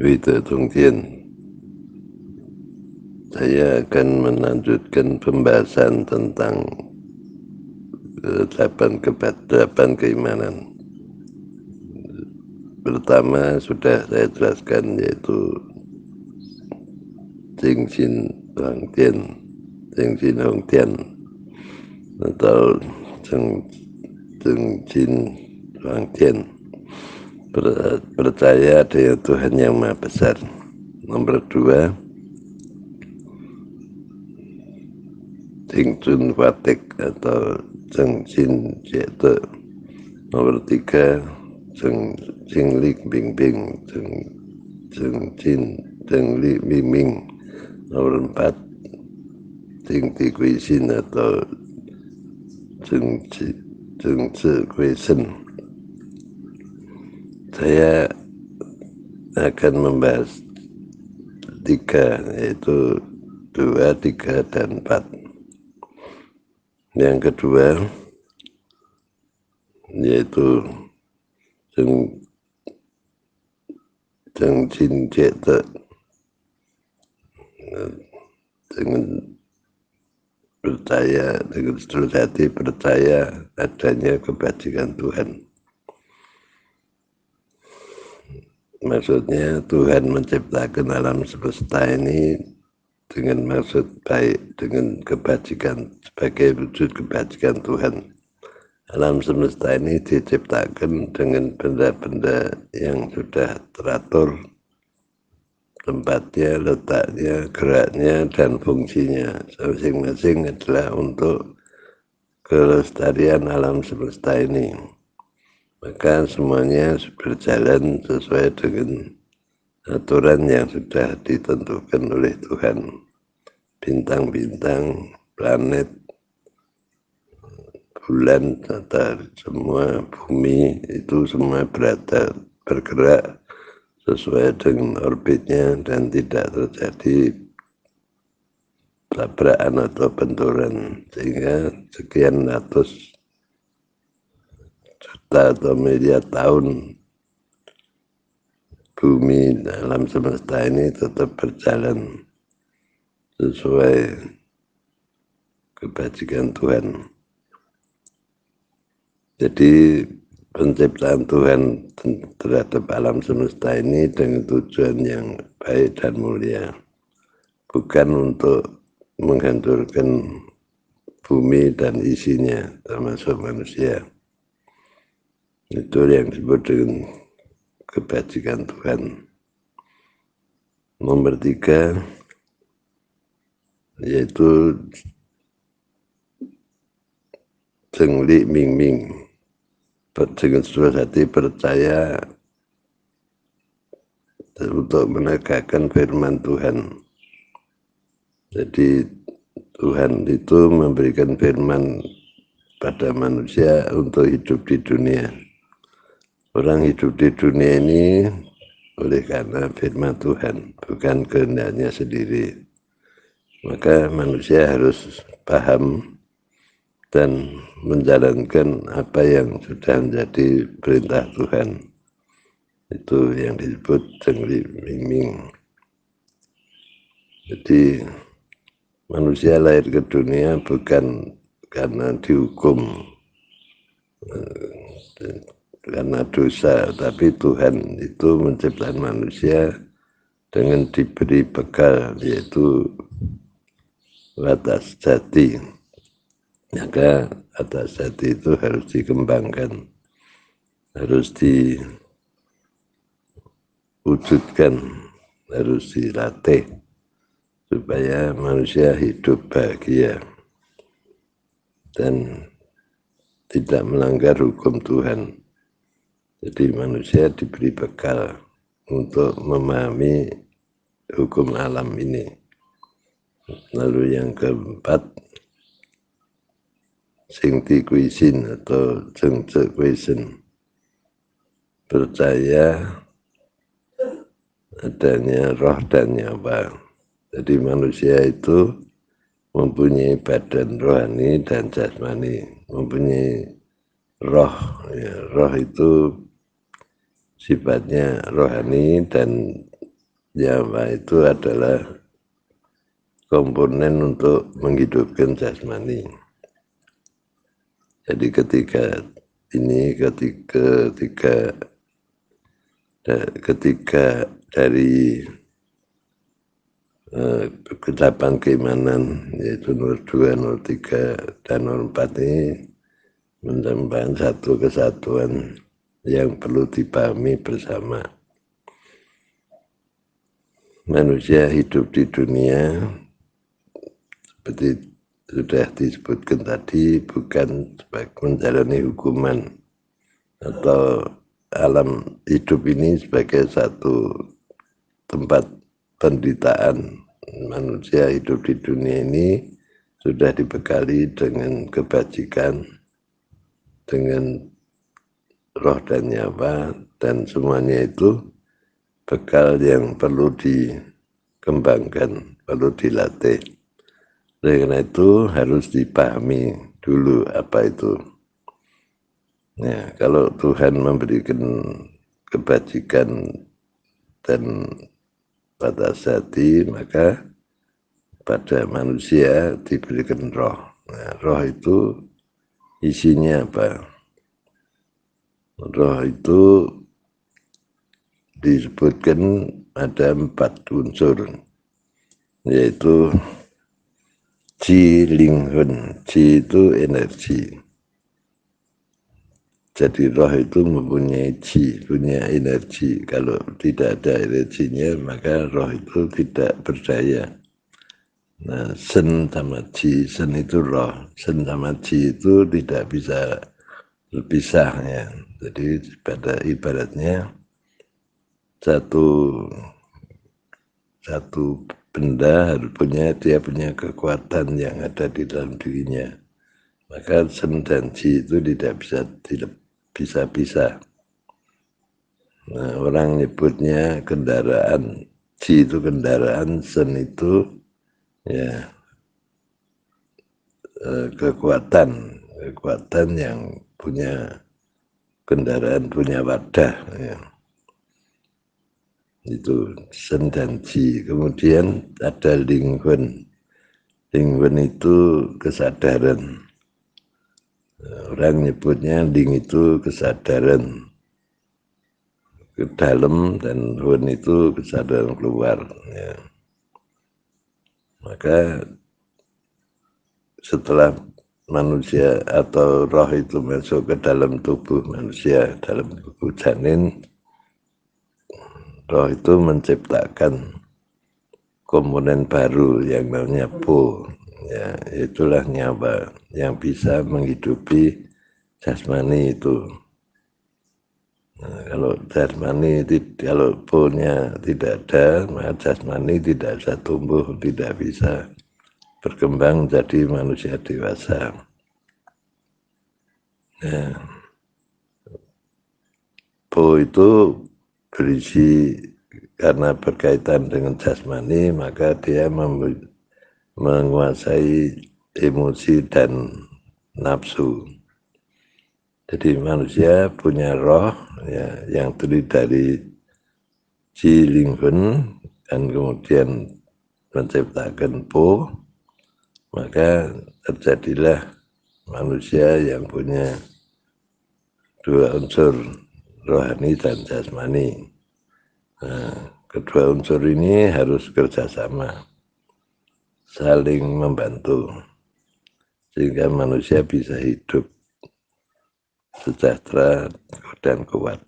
Witetungtien. Saya akan melanjutkan pembahasan tentang delapan keimanan. Pertama sudah saya jelaskan, yaitu Jing Jin Huang Tian, Jing Jin Huang Tian, atau Jing Jin Huang Tian, percaya dengan Tuhan yang Maha Besar. Nomor dua, Jing Jun Watek atau Jing Jin Jete. Nomor tiga, Jing Li Bing Bing, Jing Jin Jing Li Bing Bing. Nomor empat, Jing Ti Kui Xin atau Jing Zi Kui Sen. Saya akan membahas tiga, yaitu 2, 3, dan 4. Yang kedua, yaitu Jing Jin Jete, dengan percaya, dengan seluruh hati percaya adanya kebajikan Tuhan. Maksudnya Tuhan menciptakan alam semesta ini dengan maksud baik, dengan kebajikan, sebagai wujud kebajikan Tuhan. Alam semesta ini diciptakan dengan benda-benda yang sudah teratur, tempatnya, letaknya, geraknya, dan fungsinya. Masing-masing adalah untuk kelestarian alam semesta ini. Maka semuanya berjalan sesuai dengan aturan yang sudah ditentukan oleh Tuhan. Bintang-bintang, planet, bulan, datar, semua bumi itu semua bergerak sesuai dengan orbitnya dan tidak terjadi tabrakan atau benturan, sehingga sekian ratus juta atau miliar tahun bumi alam semesta ini tetap berjalan sesuai kebajikan Tuhan. Jadi penciptaan Tuhan terhadap alam semesta ini dengan tujuan yang baik dan mulia, bukan untuk menghancurkan bumi dan isinya, termasuk manusia. Itu yang disebut dengan kebajikan Tuhan. Nomor 3, yaitu Jing Li Ming Ming, dengan seluruh hati percaya untuk menegakkan firman Tuhan. Jadi Tuhan itu memberikan firman pada manusia untuk hidup di dunia. Orang hidup di dunia ini oleh karena firman Tuhan, bukan kehendaknya sendiri. Maka manusia harus paham dan menjalankan apa yang sudah menjadi perintah Tuhan. Itu yang disebut Jing Li Ming Ming. Jadi manusia lahir ke dunia bukan karena dihukum, karena dosa, tapi Tuhan itu menciptakan manusia dengan diberi bekal, yaitu watak jati. Maka watak jati itu harus dikembangkan, harus diwujudkan, harus dilatih supaya manusia hidup bahagia dan tidak melanggar hukum Tuhan. Jadi manusia diberi bekal untuk memahami hukum alam ini. Lalu yang keempat, Jing Ti Kui Xin atau Jing Zi Kui Sen, percaya adanya roh dan nyawa. Jadi manusia itu mempunyai badan rohani dan jasmani, mempunyai roh. Ya, roh itu sifatnya rohani, dan nyawa itu adalah komponen untuk menghidupkan jasmani. Jadi ketika dari kedelapan keimanan, yaitu nomor 2, nomor 3, dan nomor 4 ini merupakan satu kesatuan yang perlu dipahami bersama. Manusia hidup di dunia seperti sudah disebutkan tadi, bukan sebagai menjalani hukuman atau alam hidup ini sebagai satu tempat penderitaan. Manusia hidup di dunia ini sudah dibekali dengan kebajikan, dengan roh dan nyawa, dan semuanya itu bekal yang perlu dikembangkan, perlu dilatih. Oleh karena itu harus dipahami dulu apa itu. Ya, kalau Tuhan memberikan kebajikan dan batas hati, maka pada manusia diberikan roh. Nah, roh itu isinya apa? Roh itu disebutkan ada 4 unsur, yaitu Ji, Linghun. Ji itu energi. Jadi roh itu mempunyai ji, punya energi. Kalau tidak ada energinya, maka roh itu tidak berdaya. Nah, sen sama ji, sen itu roh, sen sama ji itu tidak bisa berpisah ya. Jadi pada ibaratnya satu benda harus dia punya kekuatan yang ada di dalam dirinya. Maka sen dan ji itu tidak bisa pisah. Nah, orang nyebutnya kendaraan, ji itu kendaraan, sen itu ya kekuatan yang punya kendaraan, punya wadah ya. Itu sen dan ji. Kemudian ada linghun. Linghun itu kesadaran. Orang nyebutnya ling itu kesadaran ke dalam, dan hun itu kesadaran keluar ya. Maka setelah manusia atau roh itu masuk ke dalam tubuh manusia, dalam tubuh janin, roh itu menciptakan komponen baru yang namanya po, ya, itulah nyawa yang bisa menghidupi jasmani itu. Nah, kalau jasmani, kalau po-nya tidak ada, maka jasmani tidak bisa tumbuh, tidak bisa berkembang jadi manusia dewasa. Nah, po itu berisi, karena berkaitan dengan jasmani, maka dia menguasai emosi dan nafsu. Jadi manusia punya roh ya, yang terdiri dari ji, linghun, dan kemudian menciptakan po, maka terjadilah manusia yang punya 2 unsur, rohani dan jasmani. Nah, kedua unsur ini harus kerjasama, saling membantu, sehingga manusia bisa hidup sejahtera dan kuat.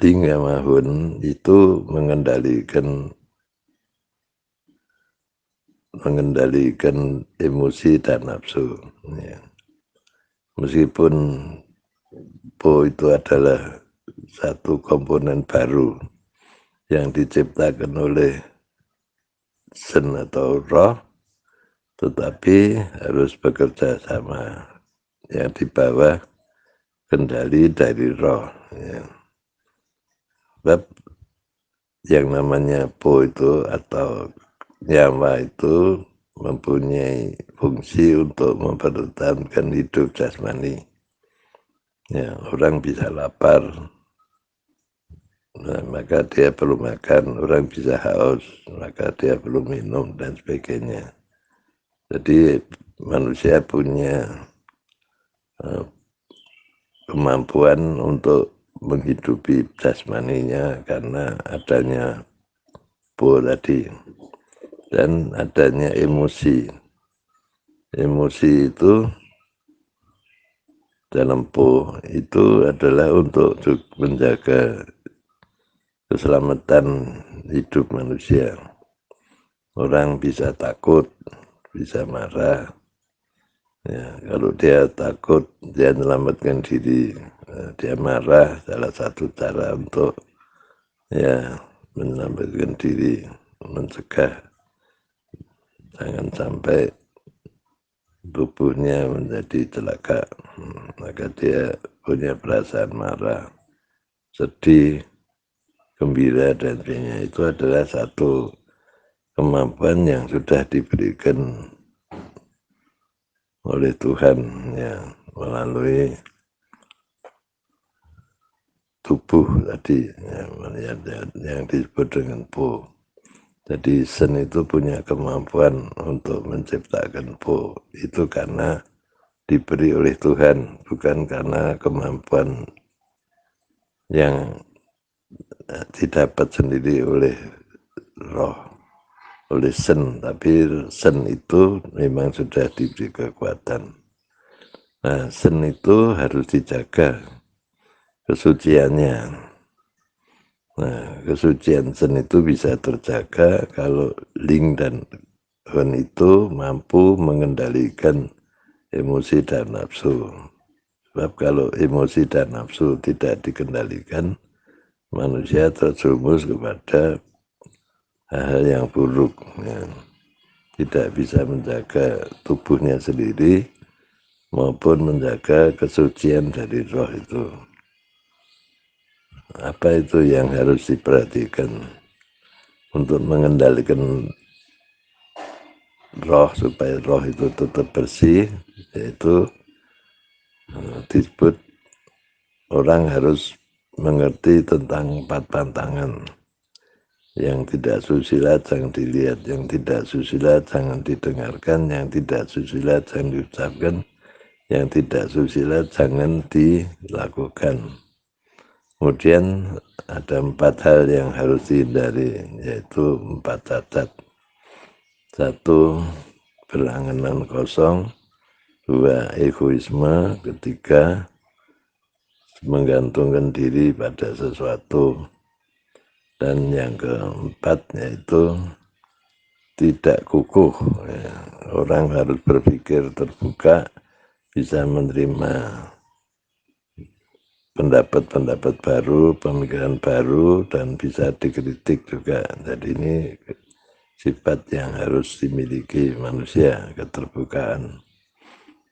Ling sama hun itu mengendalikan emosi dan nafsu ya. Meskipun po itu adalah satu komponen baru yang diciptakan oleh sen atau roh, tetapi harus bekerja sama, yang di bawah kendali dari roh ya. Sebab yang namanya po itu atau nyawa itu mempunyai fungsi untuk mempertahankan hidup jasmani. Ya, orang bisa lapar, nah, maka dia perlu makan. Orang bisa haus, maka dia perlu minum dan sebagainya. Jadi manusia punya kemampuan untuk menghidupi jasmaninya karena adanya po tadi dan adanya emosi. Emosi itu dalam po itu adalah untuk menjaga keselamatan hidup manusia. Orang bisa takut, bisa marah. Ya, kalau dia takut, dia menyelamatkan diri. Dia marah, salah satu cara untuk ya menyelamatkan diri, mencegah jangan sampai tubuhnya menjadi celaka. Maka dia punya perasaan marah, sedih, gembira dan sebagainya. Itu adalah satu kemampuan yang sudah diberikan oleh Tuhan ya melalui tubuh tadi yang disebut dengan po. Jadi sen itu punya kemampuan untuk menciptakan po itu karena diberi oleh Tuhan, bukan karena kemampuan yang didapat sendiri oleh roh, oleh sen. Tapi sen itu memang sudah diberi kekuatan. Nah, sen itu harus dijaga kesuciannya. Nah, kesucian sen itu bisa terjaga kalau ling dan hun itu mampu mengendalikan emosi dan nafsu. Sebab kalau emosi dan nafsu tidak dikendalikan, manusia terjerumus kepada hal-hal yang buruk. Ya. Tidak bisa menjaga tubuhnya sendiri maupun menjaga kesucian dari roh itu. Apa itu yang harus diperhatikan untuk mengendalikan roh supaya roh itu tetap bersih, yaitu disebut orang harus mengerti tentang 4 pantangan. Yang tidak susila jangan dilihat, yang tidak susila jangan didengarkan, yang tidak susila jangan diucapkan, yang tidak susila jangan dilakukan. Kemudian ada 4 hal yang harus dihindari, yaitu 4 cacat. 1. Berangan kosong. 2. Egoisme. 3. Menggantungkan diri pada sesuatu. Dan yang keempat yaitu tidak kukuh. Ya, orang harus berpikir terbuka, bisa menerima pendapat-pendapat baru, pemikiran baru, dan bisa dikritik juga. Jadi ini sifat yang harus dimiliki manusia, keterbukaan.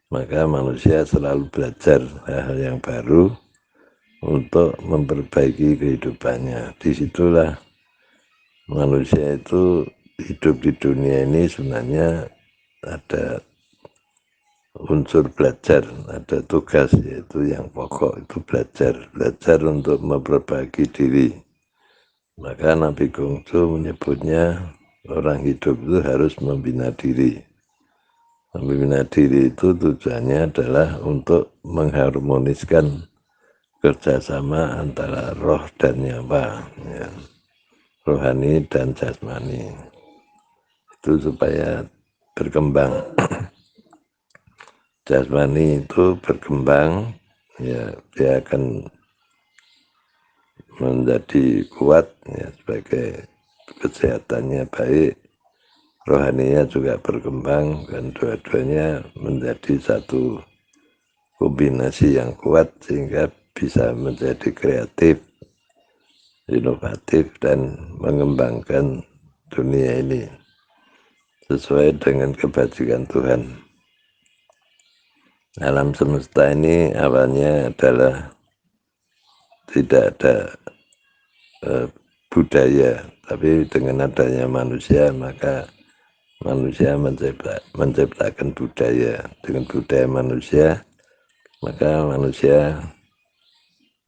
Maka manusia selalu belajar hal-hal yang baru untuk memperbaiki kehidupannya. Disitulah manusia itu hidup di dunia ini sebenarnya ada unsur belajar, ada tugas yaitu yang pokok itu belajar untuk memperbaiki diri. Maka Nabi Gongsu menyebutnya orang hidup itu harus membina diri. Membina diri itu tujuannya adalah untuk mengharmoniskan kerjasama antara roh dan nyawa, ya. Rohani dan jasmani. Itu supaya berkembang. Jasmani itu berkembang, ya dia akan menjadi kuat ya, sebagai kesehatannya baik, rohaninya juga berkembang dan dua-duanya menjadi satu kombinasi yang kuat sehingga bisa menjadi kreatif, inovatif dan mengembangkan dunia ini sesuai dengan kebajikan Tuhan. Alam semesta ini awalnya adalah tidak ada budaya, tapi dengan adanya manusia maka manusia menciptakan budaya. Dengan budaya manusia maka manusia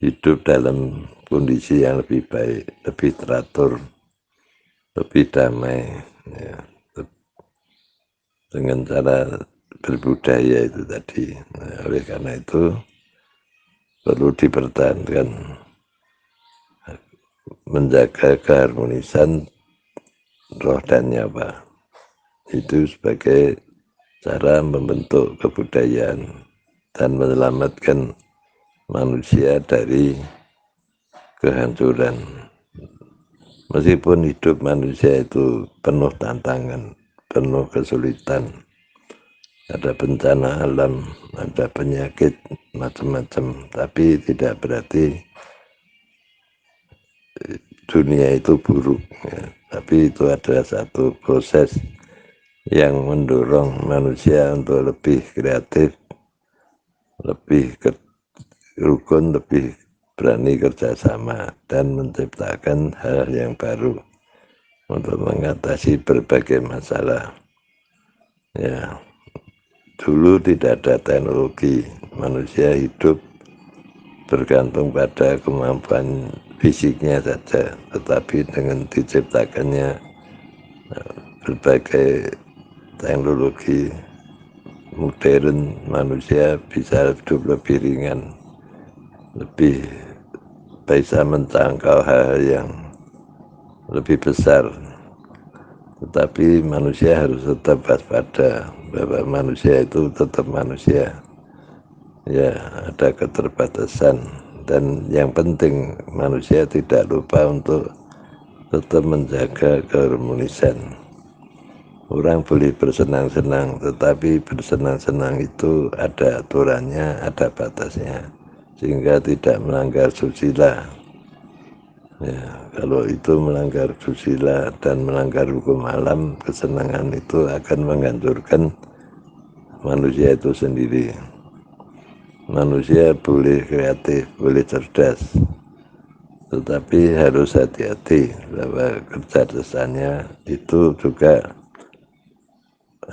hidup dalam kondisi yang lebih baik, lebih teratur, lebih damai, ya, dengan cara berbudaya itu tadi. Nah, oleh karena itu perlu dipertahankan, menjaga keharmonisan roh dan nyawa. Itu sebagai cara membentuk kebudayaan dan menyelamatkan manusia dari kehancuran. Meskipun hidup manusia itu penuh tantangan, penuh kesulitan, ada bencana alam, ada penyakit, macam-macam, tapi tidak berarti dunia itu buruk, ya. Tapi itu adalah satu proses yang mendorong manusia untuk lebih kreatif, lebih rukun, lebih berani kerjasama, dan menciptakan hal yang baru untuk mengatasi berbagai masalah. Ya, dulu tidak ada teknologi, manusia hidup bergantung pada kemampuan fisiknya saja, tetapi dengan diciptakannya berbagai teknologi modern, manusia bisa hidup lebih ringan, lebih bisa menjangkau hal-hal yang lebih besar. Tetapi manusia harus tetap waspada bahwa manusia itu tetap manusia. Ya, ada keterbatasan, dan yang penting manusia tidak lupa untuk tetap menjaga keharmonisan. Orang boleh bersenang-senang, tetapi bersenang-senang itu ada aturannya, ada batasnya, sehingga tidak melanggar susila. Ya, kalau itu melanggar susila dan melanggar hukum alam, kesenangan itu akan menghancurkan manusia itu sendiri. Manusia boleh kreatif, boleh cerdas, tetapi harus hati-hati bahwa kecerdasannya itu juga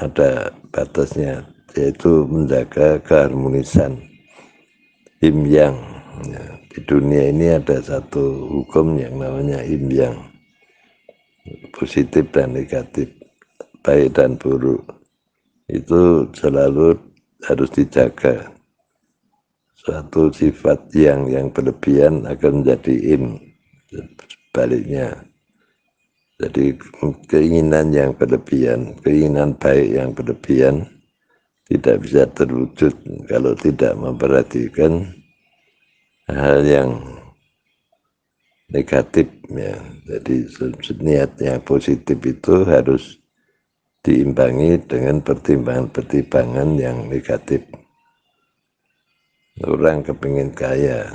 ada batasnya, yaitu menjaga keharmonisan yin yang. Ya, di dunia ini ada satu hukum yang namanya yin yang, positif dan negatif, baik dan buruk, itu selalu harus dijaga. Suatu sifat yang berlebihan akan menjadi yin, sebaliknya. Jadi keinginan yang berlebihan, keinginan baik yang berlebihan tidak bisa terwujud kalau tidak memperhatikan hal yang negatif, ya. Jadi niat yang positif itu harus diimbangi dengan pertimbangan-pertimbangan yang negatif. Orang kepingin kaya,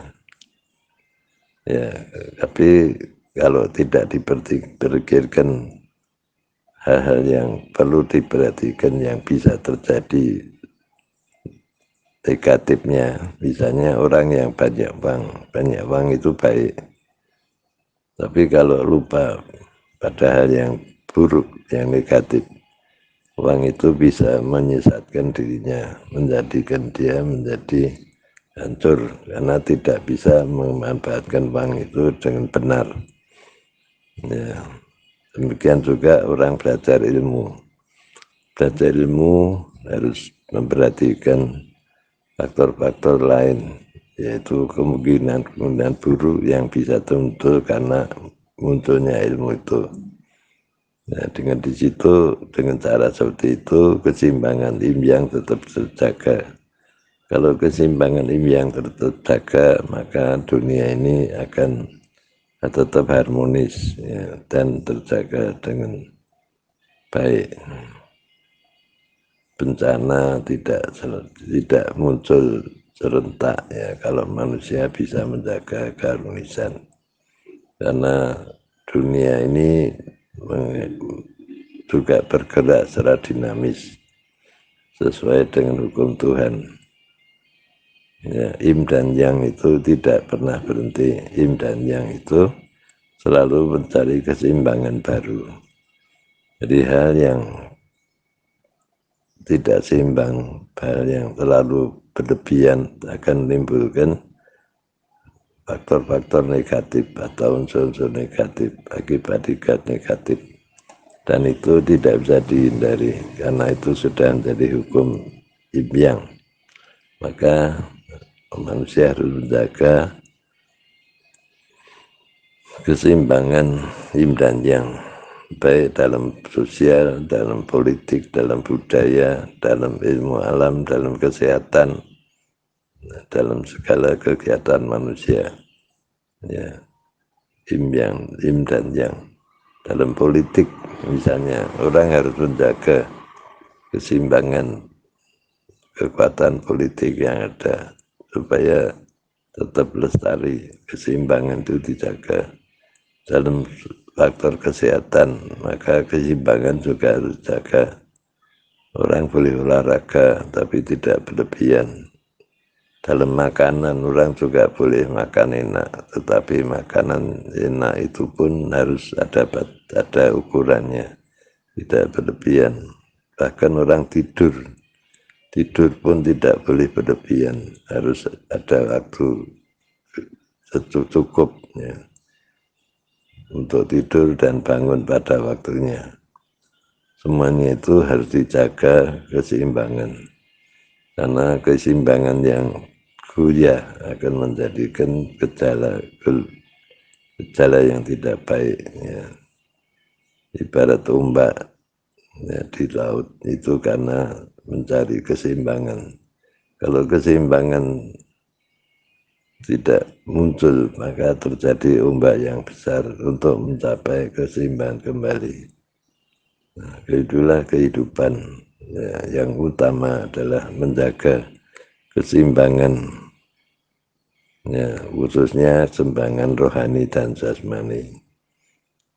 ya, tapi kalau tidak dipikirkan hal-hal yang perlu diperhatikan yang bisa terjadi negatifnya, misalnya orang yang banyak uang itu baik, tapi kalau lupa pada hal yang buruk, yang negatif, uang itu bisa menyesatkan dirinya, menjadikan dia menjadi hancur, karena tidak bisa memanfaatkan uang itu dengan benar. Ya, demikian juga orang belajar ilmu. Belajar ilmu harus memperhatikan faktor-faktor lain, yaitu kemungkinan buruk yang bisa muncul karena munculnya ilmu itu. Nah, dengan di situ, dengan cara seperti itu, keseimbangan yin yang tetap terjaga. Kalau keseimbangan yin yang tetap terjaga, maka dunia ini akan tetap harmonis, ya, dan terjaga dengan baik. Bencana tidak muncul serentak, ya, kalau manusia bisa menjaga keharmonisan. Karena dunia ini juga bergerak secara dinamis sesuai dengan hukum Tuhan. Ya, yin dan yang itu tidak pernah berhenti. Yin dan yang itu selalu mencari keseimbangan baru. Jadi hal yang tidak seimbang, hal yang terlalu berlebihan akan menimbulkan faktor-faktor negatif atau unsur-unsur negatif, akibat negatif, dan itu tidak bisa dihindari karena itu sudah menjadi hukum yin yang. Maka manusia harus menjaga keseimbangan yin dan yang, baik dalam sosial, dalam politik, dalam budaya, dalam ilmu alam, dalam kesehatan, dalam segala kegiatan manusia. Ya, yin dan yang. Dalam politik misalnya, orang harus menjaga keseimbangan kekuatan politik yang ada supaya tetap lestari, keseimbangan itu dijaga. Dalam faktor kesehatan, maka keseimbangan juga harus dijaga. Orang boleh olahraga tapi tidak berlebihan. Dalam makanan, orang juga boleh makan enak, tetapi makanan enak itu pun harus ada ukurannya, tidak berlebihan. Bahkan orang tidur pun tidak boleh berlebihan, harus ada waktu secukupnya untuk tidur dan bangun pada waktunya. Semuanya itu harus dijaga keseimbangan, karena keseimbangan yang goyah akan menjadikan gejala yang tidak baik. Ya. Ibarat ombak ya, di laut itu karena mencari keseimbangan. Kalau keseimbangan tidak muncul, maka terjadi ombak yang besar untuk mencapai keseimbangan kembali. Nah, itulah kehidupan ya, yang utama adalah menjaga keseimbangan, ya, khususnya keseimbangan rohani dan jasmani.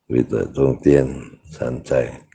Wita Tongtian Sancai.